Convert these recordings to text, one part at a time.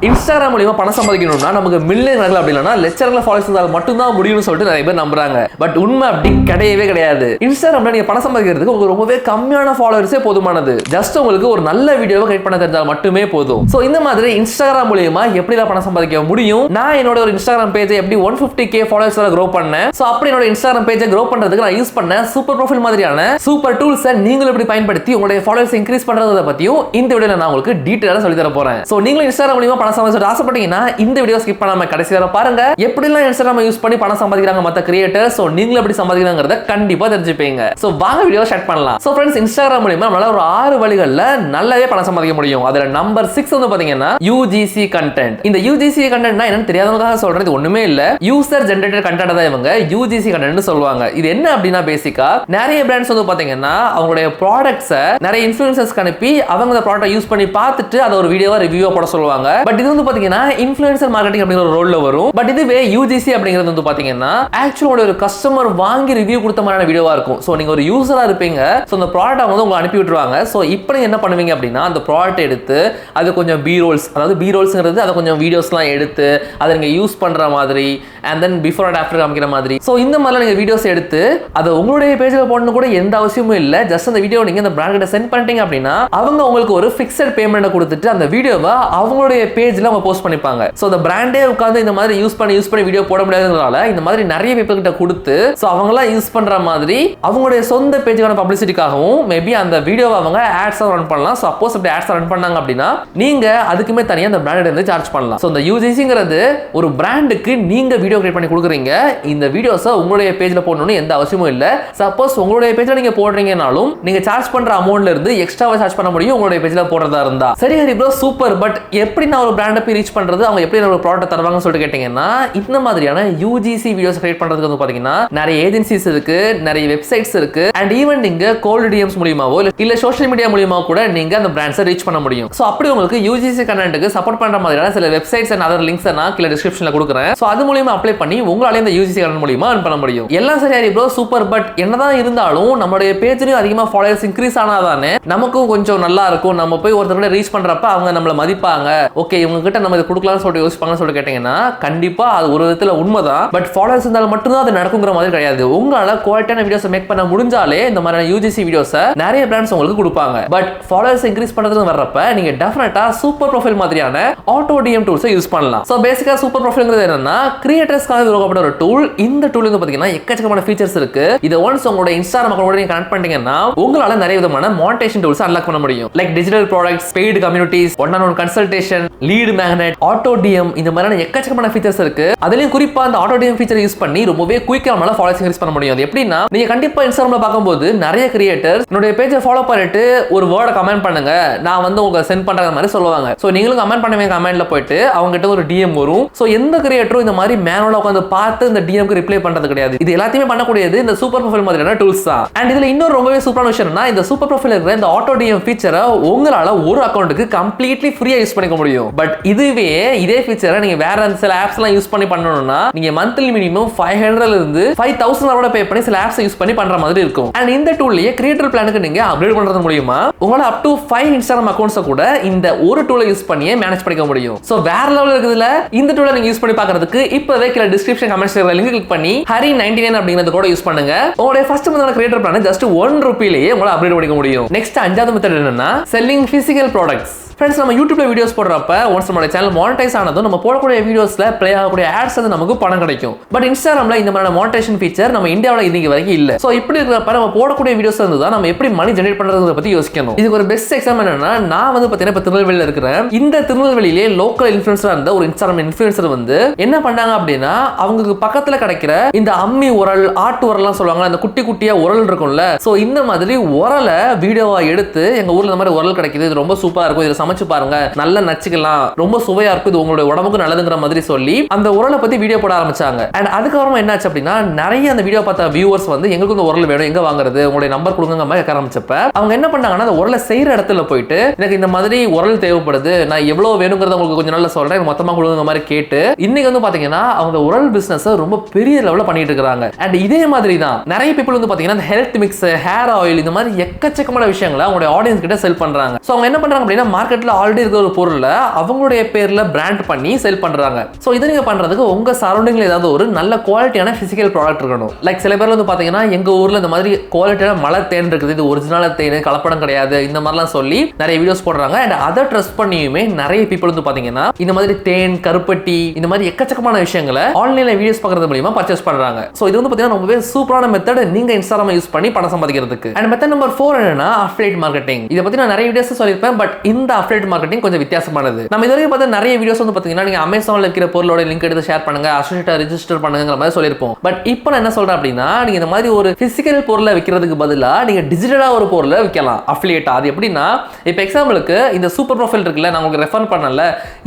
Instagram மூலமா பணம் சம்பாதிக்கணும்னா நமக்கு மில்லியன் கணக்கில் அப்படி இல்லைனா லட்சக்கணக்கில் ஃபாலோவர்ஸ் இருந்தால் மட்டும்தான் முடியும்னு சொல்லிட்டு நிறைய பேர் நம்புறாங்க. பட் உண்மை அப்படி கிடையவே கிடையாது. இன்ஸ்டாகிராம்ல நீங்க பணம் சம்பாதிக்கிறதுக்கு உங்களுக்கு ரொம்பவே கம்மியான ஃபாலோவர்ஸே போதுமானது. ஜஸ்ட் உங்களுக்கு ஒரு நல்ல வீடியோவை கிரியேட் பண்ண தெரிஞ்சால் மட்டுமே போதும். சோ இந்த மாதிரி இன்ஸ்டாகிராம் மூலமா எப்படிலாம் பணம் சம்பாதிக்க முடியும், நான் என்னோட ஒரு இன்ஸ்டாகிராம் பேஜை எப்படி 150k ஃபாலோவர்ஸ் grow பண்ணேன். சோ அப்படி என்னோட இன்ஸ்டாகிராம் பேஜை grow பண்றதுக்கு நான் யூஸ் பண்ண சூப்பர் ப்ரொஃபைல் மாதிரியான சூப்பர் டூல்ஸை நீங்களும் எப்படி பயன்படுத்தி உங்களுடைய ஃபாலோவர்ஸ் இன்க்ரீஸ் பண்றதை பத்தியும் இந்த வீடியோல நான் உங்களுக்கு டீடைலா சொல்லி தர போறேன். சோ நீங்களும் இன்ஸ்டாகிராம் மூலமா பணம் சம்பாதிக்க ஆசைப்பட்டீங்கன்னா இந்த வீடியோ ஸ்கிப் பண்ணாம கடைசி வரை பாருங்க. எப்படிலாம் இன்ஸ்டாகிராம் யூஸ் பண்ணி பணம் சம்பாதிக்கிறாங்க மத்த கிரியேட்டர்ஸ், சோ நீங்களும் எப்படி சம்பாதிக்கிறாங்கறத கண்டிப்பா தெரிஞ்சுப்பீங்க. சோ வாங்க வீடியோ ஸ்டார்ட் பண்ணலாம். சோ फ्रेंड्स, இன்ஸ்டாகிராம் மூலமா நம்மளால ஒரு 6 வழிகள்ல நல்லாவே பணம் சம்பாதிக்க முடியும். அதுல நம்பர் 6 வந்து பாத்தீங்கன்னா UGC கண்டென்ட். இந்த UGC கண்டென்ட்னா என்னன்னு தெரியாதவங்களுக்காக சொல்றது ஒண்ணுமே இல்ல. யூசர் ஜெனரேட்டட் கண்டென்ட் தான் இவங்க UGC கண்டென்ட்னு சொல்லுவாங்க. இது என்ன அப்படினா பேசிக்கா நிறைய பிராண்ட்ஸ் வந்து பாத்தீங்கன்னா அவங்களுடைய ப்ராடக்ட்ஸை நிறைய இன்ஃப்ளூயன்சர்ஸ்க்கு அனுப்பி அவங்க அந்த ப்ராடக்ட்டை யூஸ் பண்ணி பார்த்துட்டு அதை ஒரு வீடியோவா ரிவ்யூவா போட சொல்லுவாங்க. பட் இது வந்து பாத்தீங்கன்னா இன்ஃப்ளூயன்சர் மார்க்கெட்டிங் அப்படிங்கிற ஒரு ரோல்ல வரும். பட் இதுவே UGC அப்படிங்கிறது வந்து பாத்தீங்கன்னா ஆக்சுவலா ஒரு கஸ்டமர் வாங்கி ரிவ்யூ கொடுத்த மாதிரியான வீடியோவா இருக்கும். சோ நீங்க ஒரு யூசரா இருப்பீங்க, சோ அந்த ப்ராடக்ட் வந்து உங்களுக்கு அனுப்பி விட்டுருவாங்க. சோ இப்போ நீங்க என்ன பண்ணுவீங்க அப்படின்னா அந்த ப்ராடக்ட் எடுத்து அது கொஞ்சம் பி ரோல்ஸ், அதாவது பி ரோல்ஸ்ங்கிறது அதை கொஞ்சம் வீடியோஸ்லாம் எடுத்து அதை நீங்க யூஸ் பண்ற மாதிரி and then before and after காமிக்கிற மாதிரி, சோ இந்த மாதிரிலாம் நீங்க வீடியோஸ் எடுத்து அதை உங்களுடைய பேஜ்ல போடணும் கூட எந்த அவசியமும் இல்ல. ஜஸ்ட் அந்த வீடியோ நீங்க அந்த பிராண்ட் கிட்ட சென்ட் பண்ணிட்டீங்க அப்படின்னா அவங்க உங்களுக்கு ஒரு ஃபிக்ஸட் பேமெண்ட் கொடுத்துட்டு அந்த வீடியோவை அவங்களுடைய பேஜ்ல அவங்க போஸ்ட் பண்ணிப்பாங்க. சோ அந்த பிராண்டே உட்கார்ந்து இந்த மாதிரி யூஸ் பண்ணி வீடியோ போட முடியாததுனால இந்த மாதிரி நிறைய பீப்பிள் கிட்ட கொடுத்து சோ அவங்கலாம் யூஸ் பண்ற மாதிரி அவங்களுடைய சொந்த பேஜ்க்கான பப்ளிசிட்டிக்காகவும் மேபி அந்த வீடியோவை அவங்க ஆட்ஸ் ரன் பண்ணலாம். சோ அப்போஸ் அப்படி ஆட்ஸ் ரன் பண்ணாங்க அப்படின்னா நீங்க அதுக்குமே தனியா அந்த பிராண்ட் இருந்து சார்ஜ் பண்ணலாம். சோ இந்த UGCங்கிறது ஒரு பிராண்டுக்கு நீங்க வீடியோ கிரியேட் பண்ணி கொடுக்குறீங்க. இந்த வீடியோஸை உங்களுடைய பேஜ்ல போடணும்னு எந்த அவசியமும் இல்ல. சப்போஸ் உங்களுடைய பேஜ்ல நீங்க போடுறீங்கனாலும் நீங்க சார்ஜ் பண்ற அமௌண்ட்ல இருந்து எக்ஸ்ட்ராவா சார்ஜ் பண்ண முடியும் உங்களுடைய பேஜ்ல போடுறதா இருந்தா. சரி ஹரி ப்ரோ, சூப்பர். பட் எப்படி நான் ஒரு பிராண்டை போய் ரீச் பண்றது, அவங்க எப்படி ஒரு ப்ராடக்ட் தருவாங்கன்னு சொல்லிட்டு கேட்டீங்கன்னா இந்த மாதிரியான UGC வீடியோஸ் கிரியேட் பண்றதுக்கு வந்து பாத்தீங்கன்னா நிறைய ஏஜென்சிஸ் இருக்கு, நிறைய வெப்சைட்ஸ் இருக்கு. அண்ட் ஈவன் நீங்க கோல்ட் டிஎம்ஸ் மூலமாவோ இல்ல சோஷியல் மீடியா மூலமா கூட நீங்க அந்த பிராண்ட்ஸை ரீச் பண்ண முடியும். சோ அப்படி உங்களுக்கு UGC கண்டென்ட்க்கு சப்போர்ட் பண்ற மாதிரியான சில வெப்சைட்ஸ் அண்ட் அதர் லிங்க்ஸ் நான் கீழ டிஸ்கிரிப்ஷன்ல கொடுக்குறேன். சோ அது மூலமா அப்ளை பண்ணி உங்களால இந்த UGC கண்டென்ட் மூலமா earn பண்ண முடியும். எல்லாம் சரி ப்ரோ, சூப்பர். பட் என்னதான் இருந்தாலும் நம்மளுடைய பேஜ்லயும் அதிகமா ஃபாலோவர்ஸ் இன்க்ரீஸ் ஆனாதானே நமக்கும் கொஞ்சம் நல்லா இருக்கும். நம்ம போய் ஒருத்தர் ரீச் பண்றப்ப அவங்க நம்மள மதிப்பாங்க. ஓகே, இவங்க கிட்ட நம்ம இதை கொடுக்கலாம்னு சொல்லிட்டு யோசிப்பாங்கன்னு சொல்லிட்டு கேட்டீங்கன்னா கண்டிப்பா அது ஒரு விதத்துல உண்மைதான். பட் ஃபாலோவர்ஸ் இருந்தாலும் மட்டும்தான் அது நடக்குங்கிற மாதிரி கிடையாது. உங்களால குவாலிட்டியான வீடியோஸ் மேக் பண்ண முடிஞ்சாலே இந்த மாதிரியான UGC வீடியோஸை நிறைய பிராண்ட்ஸ் உங்களுக்கு கொடுப்பாங்க. பட் ஃபாலோவர்ஸ் இன்க்ரீஸ் பண்றதுக்கு வர்றப்ப நீங்க டெஃபினட்டா சூப்பர் ப்ரொஃபைல் மாதிரியான ஆட்டோ டிஎம் டூல்ஸை யூஸ் பண்ணலாம். சோ பேசிக்கா சூப்பர் ப்ரொஃபைல்ங்கிறது என்னன்னா கிரியேட்டர்ஸ்க்காக உருவாக்கப்பட்ட ஒரு டூல். இந்த டூல் வந்து பாத்தீங்கன்னா எக்கச்சக்கமான ஃபீச்சர்ஸ் இருக்கு. இதை ஒன்ஸ் உங்களோட இன்ஸ்டாகிராம் அக்கவுண்டோட நீங்க கனெக்ட் பண்ணிட்டீங்கன்னா உங்களால நிறைய விதமான மானிடைசேஷன் டூல்ஸ் அன்லாக் பண்ண முடியும். Like digital products, paid communities, one on one consultation, lead magnet, auto DM, இந்த மாதிரியான எக்கச்சக்கமான ஃபீச்சர்ஸ் இருக்கு. அதுலயும் குறிப்பா அந்த ஆட்டோ டிஎம் ஃபீச்சர் யூஸ் பண்ணி ரொம்பவே குயிக்கா நம்மளால ஃபாலோவர்ஸ் இன்க்ரீஸ் பண்ண முடியும். அது எப்படின்னா நீங்க கண்டிப்பா இன்ஸ்டாகிராம்ல பார்க்கும்போது நிறைய கிரியேட்டர்ஸ் என்னோட பேஜை ஃபாலோ பண்ணிட்டு ஒரு வேர்டை கமெண்ட் பண்ணுங்க, நான் வந்து உங்களுக்கு சென்ட் பண்ற மாதிரி சொல்லுவாங்க. சோ நீங்களும் கமெண்ட் பண்ணுவீங்க, கமெண்ட்ல போயிட்டு அவங்க கிட்ட ஒரு டிஎம் வரும். சோ எந்த கிரியேட்டரும் இந்த மாதிரி மேனுவலா உட்கார்ந்து பார்த்து இந்த டிஎம்க்கு ரிப்ளை பண்றது கிடையாது. இது எல்லாத்தையுமே பண்ணக்கூடியது இந்த சூப்பர் ப்ரொஃபைல் மாதிரியான டூல்ஸ் தான். அண்ட் இதுல இன்னொரு ரொம்பவே சூப்பரான விஷயம்னா இந்த சூப்பர் ப்ரொஃபைல் இருக்கிற இந்த ஆட்டோ டிஎம் ஃபீச்சரை உங்களால ஒரு அக்கவுண்ட்டுக்கு கம்ப்ளீட்லி ஃப்ரீயா யூஸ் பண்ணிக்க முடியும். பட் இதுவே இதே ஃபீச்சரை நீங்க வேற சில ஆப்ஸ் எல்லாம் யூஸ் பண்ணி பண்ணணும்னா நீங்க மந்த்லி மினிமம் 500 இருந்து 5000 வரை பே பண்ணி சில ஆப்ஸ் யூஸ் பண்ணி பண்ற மாதிரி இருக்கும். அண்ட் இந்த டூல்லயே கிரியேட்டர் பிளானுக்கு நீங்க அப்கிரேட் பண்றது மூலமா உங்களால அப் டு 5 இன்ஸ்டாகிராம் அக்கவுண்ட்ஸ் கூட இந்த ஒரு டூலை யூஸ் பண்ணியே மேனேஜ் பண்ணிக்க முடியும். சோ வேற லெவல்ல இருக்குதுல. இந்த டூலை நீங்க யூஸ் பண்ணி பார்க்கிறதுக்கு இப்பவே கீழ டிஸ்கிரிப்ஷன் கமெண்ட்ஸ்ல லிங்க் கிளிக் பண்ணி ஹரி99 அப்படிங்கறது கூட யூஸ் பண்ணுங்க. உங்களுடைய first month creator plan just 1 ரூபாயிலேயே உங்களால அப்கிரேட் பண்ணிக்க முடியும். நெக்ஸ்ட் 5வது மெத்தட் என்னன்னா செல்லிங் பிசிக்கல் ப்ராடக்ட்ஸ். ஃப்ரெண்ட்ஸ், நம்ம யூடியூப்ல வீடியோஸ் போடுறப்ப ஒன்ஸ் நம்ம சேனல் மானிடைஸ் ஆனதும் நம்ம போடக்கூடிய வீடியோஸ்ல ப்ளே ஆகக்கூடிய ஆட்ஸ் வந்து நமக்கு பணம் கிடைக்கும். பட் இன்ஸ்டாகிராம்ல இந்த மாதிரியான மானிடைசேஷன் ஃபீச்சர் நம்ம இந்தியாவில் இன்னைக்கு வரைக்கும் இல்ல. சோ இப்படி இருக்கிறப்ப நம்ம போடக்கூடிய வீடியோஸ் வந்து தான் நம்ம எப்படி மணி ஜெனரேட் பண்றதை பத்தி யோசிக்கணும். இதுக்கு ஒரு பெஸ்ட் எக்ஸாம்பிள் என்னன்னா நான் வந்து பாத்தீங்கன்னா இப்ப திருநெல்வேலியில இருக்கிறேன். இந்த திருநெல்வேலியிலே லோக்கல் இன்ஃப்ளூயன்சரா இருந்த ஒரு இன்ஸ்டாகிராம் இன்ஃப்ளூயன்சர் வந்து என்ன பண்ணாங்க அப்படின்னா அவங்களுக்கு பக்கத்துல கிடைக்கிற இந்த அம்மி உரல், ஆட்டு உரல்லாம் சொல்லுவாங்க, அந்த குட்டி குட்டியா உரல் இருக்கும்ல. சோ இந்த மாதிரி உரலை வீடியோவா எடுத்து எங்க ஊர்ல இந்த மாதிரி உரல் கிடைக்குது, இது ரொம்ப சூப்பரா இருக்கும், இதை சமைச்சு பாருங்க, நல்லா நச்சுக்கலாம், ரொம்ப சுவையா இருக்கும், இது உங்களுடைய உடம்புக்கு நல்லதுங்கிற மாதிரி சொல்லி அந்த உரலை பத்தி வீடியோ போட ஆரம்பிச்சாங்க. அண்ட் அதுக்கப்புறமா என்னாச்சு அப்படின்னா நிறைய அந்த வீடியோ பார்த்த வியூவர்ஸ் வந்து எங்களுக்கு இந்த உரல் வேணும், எங்க வாங்குறது, உங்களுடைய நம்பர் கொடுங்க மாதிரி கேட்க ஆரம்பிச்சப்ப அவங்க என்ன பண்ணாங்கன்னா அந்த உரலை செய்யற இடத்துல போயிட்டு எனக்கு இந்த மாதிரி உரல் தேவைப்படுது, நான் எவ்வளவு வேணுங்கிறத உங்களுக்கு கொஞ்சம் நல்லா சொல்றேன், மொத்தமா கொடுங்க மாதிரி கேட்டு இன்னைக்கு வந்து பாத்தீங்கன்னா அவங்க உரல் பிசினஸ் ரொம்ப பெரிய லெவல்ல பண்ணிட்டு இருக்காங்க. அண்ட் இதே மாதிரி தான் நிறைய பீப்புள் வந்து பாத்தீங்கன்னா ஹெல்த் மிக்ஸ், ஹேர் ஆயில், இந்த மாதிரி எக்கச்சக்கமான விஷயங்களை அவங்களுடைய ஆடியன்ஸ் கிட்ட செல் பண்றாங்க. சோ அவங்க என்ன பண்றாங்க அப்படின்னா மார்க்கெட்ல மார்க்கெட்ல ஆல்ரெடி இருக்கிற ஒரு பொருளை அவங்களுடைய பேர்ல பிராண்ட் பண்ணி செல் பண்றாங்க. சோ இதை நீங்க பண்றதுக்கு உங்க சரௌண்டிங்ல ஏதாவது ஒரு நல்ல குவாலிட்டியான பிசிக்கல் ப்ராடக்ட் இருக்கணும். லைக் சில பேர் வந்து பாத்தீங்கன்னா எங்க ஊர்ல இந்த மாதிரி குவாலிட்டியான மலை தேன் இருக்குது, இது ஒரிஜினல் தேன், கலப்படம் கிடையாது, இந்த மாதிரிலாம் சொல்லி நிறைய வீடியோஸ் போடுறாங்க. அண்ட் அதை ட்ரஸ்ட் பண்ணியுமே நிறைய பீப்புள் வந்து பாத்தீங்கன்னா இந்த மாதிரி தேன், கருப்பட்டி, இந்த மாதிரி எக்கச்சக்கமான விஷயங்களை ஆன்லைன்ல வீடியோஸ் பார்க்கறது மூலமா பர்ச்சேஸ் பண்றாங்க. சோ இது வந்து பாத்தீங்கன்னா ரொம்பவே சூப்பரான மெத்தட் நீங்க இன்ஸ்டாகிராம் யூஸ் பண்ணி பணம் சம்பாதிக்கிறதுக்கு. அண்ட் மெத்தட் நம்பர் 4 என்னன்னா அஃபிலியேட் மார்க்கெட்டிங். இத பத்தி நான் நிறைய வீடியோஸ் சொல்லிருப்பேன். பட் இந்த அஃபிலியேட் மார்க்கெட்டிங் கொஞ்சம் வித்தியாசமானது. நம்ம இதுவரைக்கும் பார்த்த நிறைய வீடியோஸ் வந்து பாத்தீங்கன்னா நீங்க அமேசான்ல இருக்கிற பொருளோட லிங்க் எடுத்து ஷேர் பண்ணுங்க, அசோசியேட்டா ரெஜிஸ்டர் பண்ணுங்கிற மாதிரி சொல்லிருப்போம். பட் இப்போ நான் என்ன சொல்றேன் அப்படின்னா நீங்க இந்த மாதிரி ஒரு பிசிக்கல் பொருளை விற்கிறதுக்கு பதிலா நீங்க டிஜிட்டலா ஒரு பொருளை விற்கலாம் அஃபிலியேட்டா. அது எப்படின்னா இப்போ எக்ஸாம்பிளுக்கு இந்த சூப்பர் ப்ரொஃபைல் இருக்குல்ல, நான் உங்களுக்கு ரெஃபர் பண்ணல,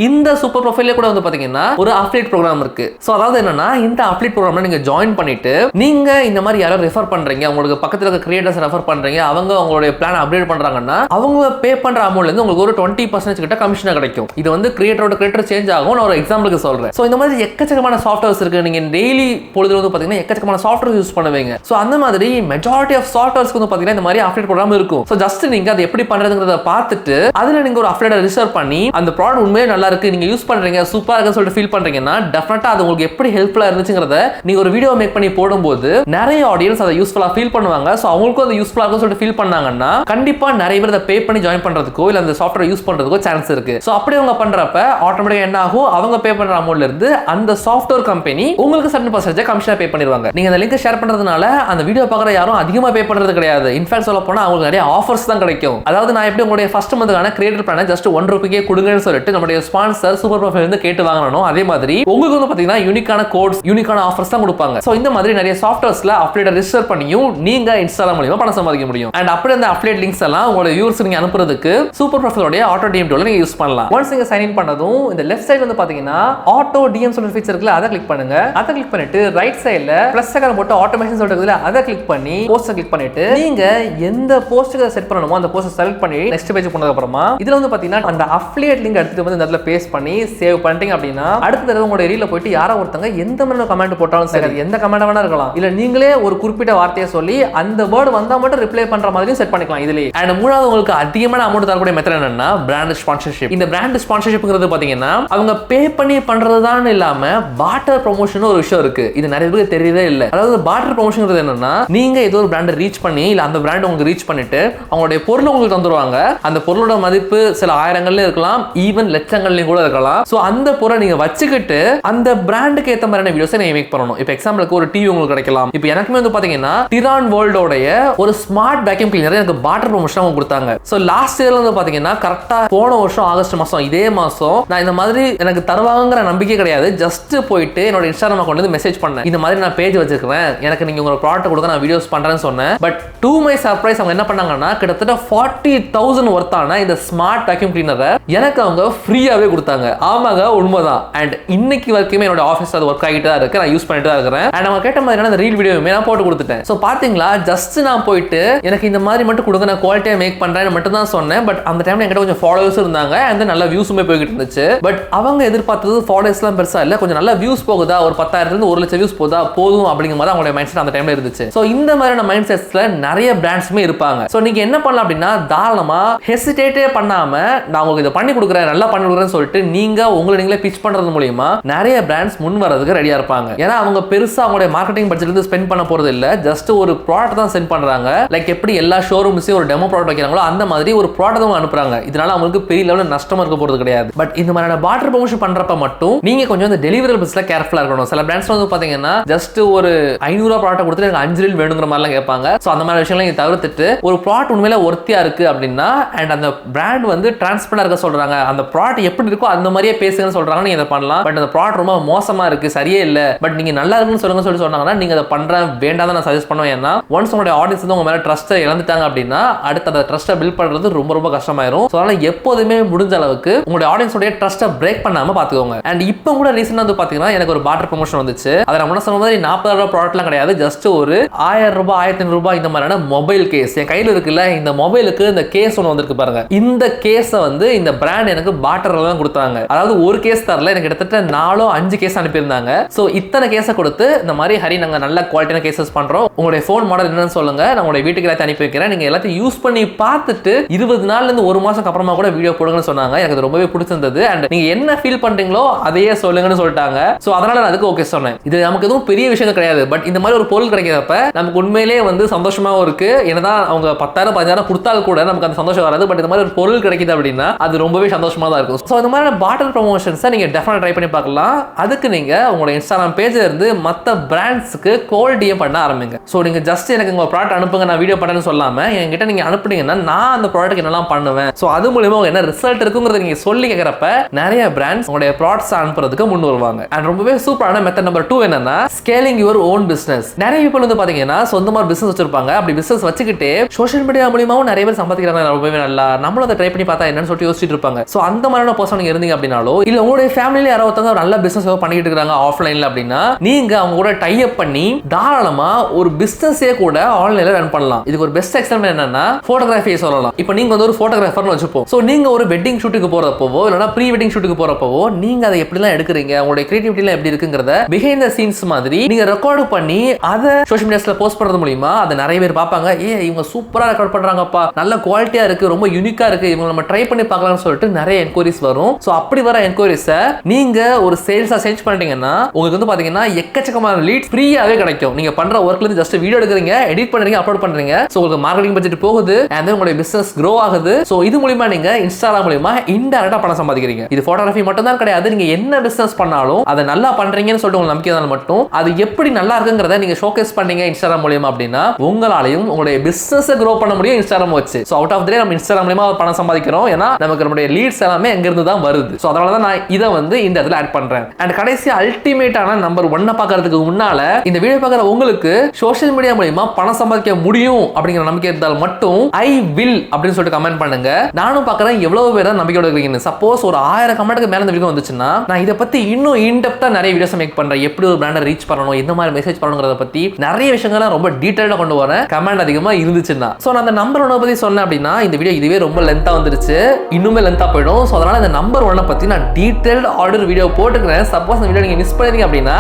இந்த சூப்பர் ப்ரொஃபைல்ல கூட வந்து பாத்தீங்கன்னா ஒரு அஃபிலியேட் ப்ரோக்ராம் இருக்கு. சோ அதாவது என்னன்னா இந்த அஃபிலியேட் ப்ரோக்ராம்ல நீங்க ஜாயின் பண்ணிட்டு நீங்க இந்த மாதிரி யாரோ ரெஃபர் பண்றீங்க, உங்களுக்கு பக்கத்துல இருக்க கிரியேட்டர்ஸ் ரெஃபர் பண்றீங்க, அவங்க உங்களுடைய பிளான் அப்டேட் பண்றாங்கன்னா அவங்க பே பண்ற அமௌண்ட்ல இருந்து உங்களுக்கு ஒரு 20% கிட்ட கமிஷன் கிடைக்கும். இது வந்து கிரியேட்டரோட கிரியேட்டர் சேஞ்ச் ஆகும். நான் ஒரு எக்ஸாம்பிளுக்கு சொல்றேன். சோ இந்த மாதிரி எக்கச்சக்கமான சாஃப்ட்வேர்ஸ் இருக்கு. நீங்க டெய்லி பொழுதுல வந்து பாத்தீங்கன்னா எக்கச்சக்கமான சாஃப்ட்வேர் யூஸ் பண்ணுவீங்க. சோ அந்த மாதிரி மெஜாரிட்டி ஆஃப் சாஃப்ட்வேர்ஸ்க்கு வந்து பாத்தீங்கன்னா இந்த மாதிரி அஃபிலியேட் ப்ரோக்ராம் இருக்கும். சோ ஜஸ்ட் நீங்க அதை எப்படி பண்றதுங்கறத பார்த்துட்டு அதுல நீங்க ஒரு அஃபிலியேட் ரிசர்வ் பண்ணி அந்த ப்ராடக்ட் உண்மையே நல்லா இருக்கு, நீங்க யூஸ் பண்றீங்க, சூப்பரா இருக்குன்னு சொல்லிட்டு ஃபீல் பண்றீங்கன்னா டெஃபினட்டா அது உங்களுக்கு எப்படி ஹெல்ப்ஃபுல்லா இருந்துச்சுங்கறத நீங்க ஒரு வீடியோ மேக் பண்ணி போடும்போது நிறைய ஆடியன்ஸ் அதை யூஸ்ஃபுல்லா ஃபீல் பண்ணுவாங்க. சோ அவங்களுக்கும் அது யூஸ்ஃபுல்லா இருக்குன்னு சொல்லிட்டு ஃபீல் பண்ணாங்கன்னா கண்டிப்பா நிறைய பேர் அதை பே பண்ணி ஜாயின் பண்றதுக்கோ இல்ல அந்த சாஃப்ட்வேர் யூஸ் பண்றதுக்கோ சான்ஸ் இருக்கு. சோ அப்படி அவங்க பண்றப்ப ஆட்டோமேட்டிக்கா என்ன ஆகும், அவங்க பே பண்ற அமௌண்ட்ல இருந்து அந்த சாஃப்ட்வேர் கம்பெனி உங்களுக்கு சர்டன் பர்சன்டேஜ் கமிஷன் பே பண்ணிடுவாங்க. நீங்க அந்த லிங்க் ஷேர் பண்றதுனால அந்த வீடியோ பார்க்குற யாரும் அதிகமா பே பண்றது கிடையாது. இன்ஃபேக்ட் சொல்ல போனா அவங்களுக்கு நிறைய ஆஃபர்ஸ் தான் கிடைக்கும். அதாவது நான் எப்படி உங்களுடைய ஃபர்ஸ்ட் மந்த்கான கிரியேட்டர் பிளானை ஜஸ்ட் 1 ரூபாய்க்கே கொடுங்கன்னு சொல்லிட்டு நம்மளுடைய ஸ்பான்சர் சூப்பர் ப்ரொஃபைல் இருந்து கேட்டு வாங்கணும். அதே மாதிரி உங்களுக்கு வந்து பாத்தீங்கன்னா யூனிக்கான கோட்ஸ், யூனிக்கான ஆஃபர்ஸ் தான் கொடுப்பாங்க. சோ இந்த மாதிரி நிறைய சாஃப்ட்வேர்ஸ்ல அஃபிலியேட் ரிஜிஸ்டர் பண்ணியும் நீங்க இன்ஸ்டாகிராம் மூலமா பணம் சம்பாதிக்க முடியும். அண்ட் அப்படியே அந்த அஃபிலியேட் லிங்க்ஸ் எல்லாம் உங்களோட வியூவர்ஸ் நீங்க அனுப்புறதுக்கு சூப்பர் ப்ரொஃபைலோட ஆட்டோ டிஎம் டூல நீங்க யூஸ் பண்ணலாம். ஒன்ஸ் நீங்க சைன் இன் பண்ணதும் இந்த லெஃப்ட் சைடு வந்து பாத்தீங்கன்னா ஆட்டோ டிஎம் சொல்ற ஃபீச்சர் இருக்குல, அதை கிளிக் பண்ணுங்க. அதை கிளிக் பண்ணிட்டு ரைட் சைடுல பிளஸ் ஐகான் போட்டு ஆட்டோமேஷன் சொல்றதுல அதை கிளிக் பண்ணி போஸ்ட் கிளிக் பண்ணிட்டு நீங்க எந்த போஸ்ட்க்கு செட் பண்ணணுமோ அந்த போஸ்ட் செலக்ட் பண்ணி நெக்ஸ்ட் பேஜ் போனதுக்கு அப்புறமா இதுல வந்து பாத்தீங்கன்னா அந்த அஃபிலியேட் லிங்க் எடுத்துட்டு வந்து இந்த இடத்துல பேஸ்ட் பண்ணி சேவ் பண்ணிட்டீங்க அப்படின்னா அடுத்த தடவை உங்களுடைய ரீல்ல போயிட்டு யாரோ ஒருத்தங்க எந்த மாதிரி கமெண்ட் போட்டாலும் சரி, எந்த கமெண்ட் வேணா இருக்கலாம், இல்ல நீங்களே ஒரு குறிப்பிட்ட வார்த்தையை சொல்லி அந்த வேர்ட் வந்தா மட்டும் ரிப்ளை பண்ற மாதிரி செட் பண்ணிக்கலாம் இதுலயே. அண்ட் மூணாவது உங்களுக்கு அதிகமான அமௌண்ட் தரக்கூடிய மெத்தட் என்னன்னா பிராண்ட் ஸ்பான்சர்ஷிப். இந்த பிராண்ட் ஸ்பான்சர்ஷிப்ங்கிறது பாத்தீங்கன்னா அவங்க பே பண்ணி பண்றதுதான் இல்லாம பார்ட்டர் ப்ரமோஷன் ஒரு விஷயம் இருக்கு. இது நிறைய பேருக்கு தெரியவே இல்லை. அதாவது பார்ட்டர் ப்ரமோஷன் என்னன்னா நீங்க ஏதோ ஒரு பிராண்டை ரீச் பண்ணி இல்ல அந்த பிராண்ட் உங்களுக்கு ரீச் பண்ணிட்டு அவங்களுடைய பொருளை உங்களுக்கு தந்துருவாங்க. அந்த பொருளோட மதிப்பு சில ஆயிரங்கள்ல இருக்கலாம், ஈவன் லட்சங்கள்லயும் கூட இருக்கலாம். சோ அந்த பொருளை நீங்க வச்சுக்கிட்டு அந்த பிராண்டுக்கு ஏத்த மாதிரியான வீடியோஸை நீங்க மேக் பண்ணணும். இப்போ எக்ஸாம்பிளுக்கு ஒரு டிவி உங்களுக்கு கிடைக்கலாம். இப்போ எனக்குமே வந்து பாத்தீங்கன்னா டிரான் வேர்ல்டோடைய ஒரு ஸ்மார்ட் வேக்யூம் கிளீனர் எனக்கு பார்ட்டர் ப்ரமோஷன் அவங்க கொடுத்தாங்க. சோ லாஸ்ட் இயர்ல வந்து பாத்தீங்கன்னா கரெக்டா போன வருஷம் ஆகஸ்ட் மாசம் இதே மாசம் நான் இந்த மாதிரி எனக்கு தருவாங்கங்கிற நம்பிக்கை கிடையாது, ஜஸ்ட் போயிட்டு என்னோட இன்ஸ்டாகிராம் அக்கௌண்ட்ல இருந்து மெசேஜ் பண்ணேன், இந்த மாதிரி நான் பேஜ் வச்சிருக்கேன், எனக்கு நீங்க உங்க ப்ராடக்ட் கொடுங்க, நான் வீடியோஸ் பண்றேன்னு சொன்னேன். பட் டு மை சர்ப்ரைஸ் அவங்க என்ன பண்ணாங்கன்னா கிட்டத்தட்ட 40,000 ஒர்த்தான இந்த ஸ்மார்ட் வேக்யூம் கிளீனரை எனக்கு அவங்க ஃப்ரீயாவே கொடுத்தாங்க. ஆமாங்க, உண்மைதான். அண்ட் இன்னைக்கு வரைக்குமே என்னோட ஆஃபீஸ் அது ஒர்க் ஆகிட்டு தான் இருக்கு, நான் யூஸ் பண்ணிட்டு தான் இருக்கிறேன். அண்ட் அவங்க கேட்ட மாதிரி அந்த ரீல் வீடியோவுமே நான் போட்டு கொடுத்துட்டேன். ஸோ பாத்தீங்களா, ஜஸ்ட் நான் போயிட்டு எனக்கு இந்த மாதிரி மட்டும் கொடுங்க, நான் குவாலிட்டியா மேக் பண்றேன்னு மட்டும் தான் சொன்னேன். பட் அந்த டைம்ல என்கிட்ட கொஞ்சம் ஃபாலோவர்ஸ் இருந்தாங்க, அந்த நல்ல வியூஸுமே போய்கிட்டு இருந்துச்சு. பட் அவங்க எதிர்பார்த்தது ஃபாலோவர்ஸ் எல்லாம் பெருசா இல்ல, கொஞ்சம் நல்ல வியூஸ் போகுதா, ஒரு 10,000 இருந்து 1 லட்சம் வியூஸ் போதா போதும் அப்படிங்கிற மாதிரி அவங்களுடைய மைண்ட் செட் அந்த டைம்ல இருந்துச்சு. ஸோ இந்த மாதிரியான மைண்ட் செட்ஸ்ல நிறைய பிராண்ட்ஸுமே இருப்பாங்க. ஸோ நீங்க என்ன பண்ணலாம் அப்படின்னா தாராளமா ஹெசிடேட்டே பண்ணாம நான் உங்களுக்கு இதை பண்ணி கொடுக்குறேன், நல்லா பண்ணி கொடுக்குறேன்னு சொல்லிட்டு நீங்க உங்களை நீங்களே பிச் பண்றது மூலமா நிறைய பிராண்ட்ஸ் முன் வரதுக்கு ரெடியா இருப்பாங்க. ஏன்னா அவங்க பெருசா அவங்களுடைய மார்க்கெட்டிங் பட்ஜெட் இருந்து ஸ்பெண்ட் பண்ண போறது இல்ல, ஜஸ்ட் ஒரு ப்ராடக்ட் தான் சென்ட் பண்றாங்க. லைக் எப்படி எல்லா ஷோரூம்ஸையும் ஒரு டெமோ ப்ராடக்ட் வைக்கிறாங்களோ அந்த மாதிரி ஒரு ப்ராடக்ட் அவங்க அனுப்புறாங்க. இதனால அவங்களுக்கு பெரிய லெவலில் நஷ்டம் இருக்க போறது கிடையாது. பட் இந்த மாதிரியான பார்ட்டர் ப்ரமோஷன் பண்றப்ப மட்டும் நீங்க கொஞ்சம் இந்த டெலிவரபிள்ஸ்ல கேர்ஃபுல்லா இருக்கணும். சில பிராண்ட்ஸ் வந்து பாத்தீங்கன்னா ஜஸ்ட் ஒரு 500 ப்ராடக்ட் கொடுத்து எனக்கு 5 ரீல் வேணுங்கிற மாதிரிலாம் கேட்பாங்க. ஸோ அந்த மாதிரி விஷயங்களை நீங்க தவிர்த்துட்டு ஒரு ப்ராடக்ட் உண்மையில ஒர்த்தியா இருக்கு அப்படின்னா அண்ட் அந்த பிராண்ட் வந்து டிரான்ஸ்பரண்டா இருக்க சொல்றாங்க, அந்த ப்ராடக்ட் எப்படி இருக்கோ அந்த மாதிரியே பேசுங்கன்னு சொல்றாங்க, நீங்க இதை பண்ணலாம். பட் அந்த ப்ராடக்ட் ரொம்ப மோசமா இருக்கு, சரியே இல்ல, பட் நீங்க நல்லா இருக்குன்னு சொல்லுங்க சொல்லி சொன்னாங்கன்னா நீங்க அதை பண்ற வேண்டாம் நான் சஜஸ்ட் பண்ணுவேன். ஏன்னா ஒன்ஸ் உங்களுடைய ஆடியன்ஸ் வந்து உங்க மேல ட்ரஸ்ட்டை இழந்துட்டாங்க அப்படின்னா அடுத்த அந்த ட்ரஸ்ட்டை பில்ட் பண்றது ரொம்ப ரொம்ப கஷ்டமாயிரும். ஸோ அதனால எப்போதுமே முடிஞ்ச அளவுக்கு உங்களுடைய ஆடியன்ஸோட ட்ரஸ்ட்டை பிரேக் பண்ணாம பாத்துக்கோங்க. அண்ட் இப்போ கூட ரீசெண்டா வந்து பாத்தீங்கன்னா எனக்கு ஒரு பார்ட்டர் ப்ரமோஷன் வந்துச்சு. அதை நம்ம சொன்ன மாதிரி 40,000 ப்ராடக்ட்லாம் கிடையாது, ஜஸ்ட் ஒரு 1000 ரூபாய் 1500 ரூபாய் இந்த மாதிரியான மொபைல் கேஸ் என் கையில் இருக்குல்ல, இந்த மொபைலுக்கு இந்த கேஸ் ஒன்று வந்திருக்கு பாருங்க. இந்த கேஸை வந்து இந்த பிராண்ட் எனக்கு பார்ட்டர்ல தான் கொடுத்தாங்க. அதாவது ஒரு கேஸ் தரல, எனக்கு கிட்டத்தட்ட 4-5 கேஸ் அனுப்பியிருந்தாங்க. ஸோ இத்தனை கேஸை கொடுத்து இந்த மாதிரி ஹரி நாங்கள் நல்ல குவாலிட்டியான கேசஸ் பண்றோம், உங்களுடைய ஃபோன் மாடல் என்னன்னு சொல்லுங்க, நான் உங்களுடைய வீட்டுக்கு எல்லாத்தையும் அனுப்பி வைக்கிறேன், நீங்க எல்லாத்தையும் யூஸ் பண்ணி பார்த்துட்டு 20 நாள்ல இருந்து 1 மாசம் அப்புறமா கூட வீடியோ போடுங்கன்னு சொன்னாங்க. எனக்கு அது ரொம்பவே பிடிச்சிருந்தது. அண்ட் நீங்க என்ன ஃபீல் பண்றீங்களோ அதையே சொல்லுங்கன்னு சொல்லிட்டாங்க. சோ அதனால நான் அதுக்கு ஓகே சொன்னேன். இது நமக்கு எதுவும் பெரிய விஷயம் கிடையாது. பட் இந்த மாதிரி ஒரு பொருள் கிடைக்கிறப்ப நமக்கு உண்மையிலேயே வந்து சந்தோஷமாவும் இருக்கு. என்னதான் அவங்க 10,000 15,000 கொடுத்தாலும் கூட நமக்கு அந்த சந்தோஷம் வராது. பட் இந்த மாதிரி ஒரு பொருள் கிடைக்குது அப்படின்னா அது ரொம்பவே சந்தோஷமா தான் இருக்கும். சோ இந்த மாதிரி பார்ட்டர் ப்ரமோஷன்ஸை நீங்க டெஃபினட்டா ட்ரை பண்ணி பார்க்கலாம். அதுக்கு நீங்க உங்களோட இன்ஸ்டாகிராம் பேஜ்ல இருந்து மற்ற பிராண்ட்ஸ்க்கு கால் டிஎம் பண்ண ஆரம்பிங்க. சோ நீங்க ஜஸ்ட் எனக்கு உங்க ப்ராடக்ட் அனுப்புங்க, நான் வீடியோ பண்ணேன்னு சொல்லாம என்கிட்ட நீங்க அனுப்புனீங்கன்னா நான் அந்த ப்ராடக்ட் என்னெல்லாம் பண்ணுவேன், சோ அது மூலமா என்ன ரிசல்ட் இருக்குங்கிறத நீங்க சொல்லி கேட்கறப்ப நிறைய பிராண்ட்ஸ் உங்களுடைய ப்ராடக்ட்ஸ் அனுப்புறதுக்கு முன் வருவாங்க. அண்ட் ரொம்பவே சூப்பரான மெத்தட் நம்பர் 2 என்னன்னா ஸ்கேலிங் யுவர் ஓன் பிசினஸ். நிறைய people வந்து பாத்தீங்கன்னா சொந்தமா பிசினஸ் வச்சிருப்பாங்க. அப்படி பிசினஸ் வச்சுக்கிட்டு சோஷியல் மீடியா மூலமாவும் நிறைய பேர் சம்பாதிக்கிறாங்க. ரொம்பவே நல்லா, நம்மளும் அதை ட்ரை பண்ணி பார்த்தா என்னன்னு சொல்லிட்டு யோசிச்சுட்டு இருப்பாங்க. சோ அந்த மாதிரியான பர்சன் நீங்க இருந்தீங்க அப்படின்னாலோ இல்ல உங்களுடைய ஃபேமிலியில யாரோ ஒருத்தவங்க ஒரு நல்ல பிசினஸ் பண்ணிட்டு இருக்காங்க ஆஃப்லைன்ல அப்படின்னா நீங்க அவங்க கூட டை அப் பண்ணி தாராளமா ஒரு பிசினஸே கூட ஆன்லைன்ல ரன் பண்ணலாம். இதுக்கு ஒரு பெஸ்ட் எக்ஸாம்பிள் என்னன்னா போட்டோகிராஃபியை சொல்லலாம். இப்போ நீங்க வந்து ஒரு போட்டோகிராஃபர்னு வச்சுப்போம். சோ நீங்க ஒரு வெட்டிங் ஷூட்டுக்கு போறப்போ இல்லனா ப்ரீ வெட்டிங் ஷூட்டுக்கு போறப்போ நீங்க அதை எப்படிலாம் எடுக்கிறீங்க, உங்களுடைய கிரியேட்டிவிட்டி எல்லாம் எப்படி இருக்குங்கிறத பிஹைண்ட் தி சீன்ஸ் மாதிரி நீங்க ரெக்கார்ட் பண்ணி அதை சோஷியல் மீடியாஸ்ல போஸ்ட் பண்றது மூலமா அதை நிறைய பேர் பார்ப்பாங்க. இவங்க சூப்பரா ரெக்கார்ட் பண்றாங்கப்பா, நல்ல குவாலிட்டியா இருக்கு, ரொம்ப யூனிக்கா இருக்கு, இவங்க நம்ம ட்ரை பண்ணி பார்க்கலாம்னு சொல்லிட்டு நிறைய என்கொயரிஸ் வரும். சோ அப்படி வர என்கொயரிஸை நீங்க ஒரு சேல்ஸா சேஞ்ச் பண்ணிட்டீங்கன்னா உங்களுக்கு வந்து பாத்தீங்கன்னா எக்கச்சக்கமான லீட்ஸ் ஃப்ரீயாவே கிடைக்கும். நீங்க பண்ற ஒர்க்ல இருந்து ஜஸ்ட் வீடியோ எடுக்கிறீங்க, எடிட் பண்றீங்க, அப்லோட் பண்றீங்க. சோ உங்களுக்கு மார்க்கெட்டிங் பட்ஜெட் போகுது and உங்களுடைய பிசினஸ் grow ஆகுது. சோ இது மூலமா நீங்க இன்ஸ்டாகிராம் மூலமா இன்டைரக்டா பணம் சம்பாதிக்கிறீங்க. இது போட்டோகிராஃபி மட்டும் தான் கிடையாது. நீங்க என்ன பிசினஸ் பண்ணாலும் அதை நல்லா பண்றீங்கன்னு சொல்லிட்டு உங்களுக்கு நம்பிக்கை இருந்தாலும் மட்டும் அது எப்படி நல்லா இருக்குங்கிறத நீங்க ஷோகேஸ் பண்ணீங்க இன்ஸ்டாகிராம் மூலமா அப்படின்னா உங்களாலையும் உங்களுடைய பிசினஸ் grow பண்ண முடியும் இன்ஸ்டாகிராம் வச்சு. சோ அவுட் ஆஃப் தி டே நம்ம இன்ஸ்டாகிராம் மூலமா பணம் சம்பாதிக்கிறோம். ஏன்னா நமக்கு நம்மளுடைய லீட்ஸ் எல்லாமே எங்க இருந்து தான் வருது. சோ அதனால தான் நான் இதை வந்து இந்த இடத்துல ஆட் பண்றேன். அண்ட் கடைசி அல்டிமேட்டான நம்பர் 1 பார்க்கறதுக்கு முன்னால இந்த வீடியோ பார்க்குற உங்களுக்கு சோஷியல் மீடியா மூலமா பணம் சம்பாதிக்க முடியும் அப்படிங்கிற நம்பிக்கை இருந்தால் மட்டும் ஐ வில் அப்படின்னு சொல்லிட்டு கமெண்ட் பண்ணுங்க. நானும் பார்க்கறேன் எவ்வளவு பேர் தான் நம்பிக்கையோட இருக்கீங்க. சப்போஸ் ஒரு 1000 கமெண்ட்க்கு மேல இந்த வீடியோ வந்துச்சுன்னா நான் இதை பத்தி இன்னும் இன்டெப்தா நிறைய வீடியோஸ் மேக் பண்றேன். எப்படி ஒரு பிராண்டை ரீச் பண்ணணும், எந்த மாதிரி மெசேஜ் பண்ணணுங்கிறத பத்தி நிறைய விஷயங்களை ரொம்ப டீடைலா கொண்டு வரேன். கமெண்ட் அதிகமா இருந்துச்சுன்னா சோ நான் அந்த நம்பர் 1 பத்தி சொன்னேன் அப்படின்னா இந்த வீடியோ இதுவே ரொம்ப லென்த்தா வந்துருச்சு, இன்னுமே லென்த்தா போயிடும். சோ அதனால இந்த நம்பர் 1 பத்தி நான் டீடைல்டு ஆர்டர் வீடியோ போட்டுக்கிறேன். சப்போஸ் இந்த வீடியோ நீங்க மிஸ் பண்ணிருக்கீங்க அப்படின்னா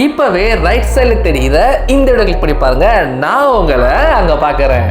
இப்பவே ரைட் சைடுல தெரியுற இந்த வீடியோ கிளிக் பண்ணி பாருங்க. நான் உங்களை அங்க பார்க்கறேன்.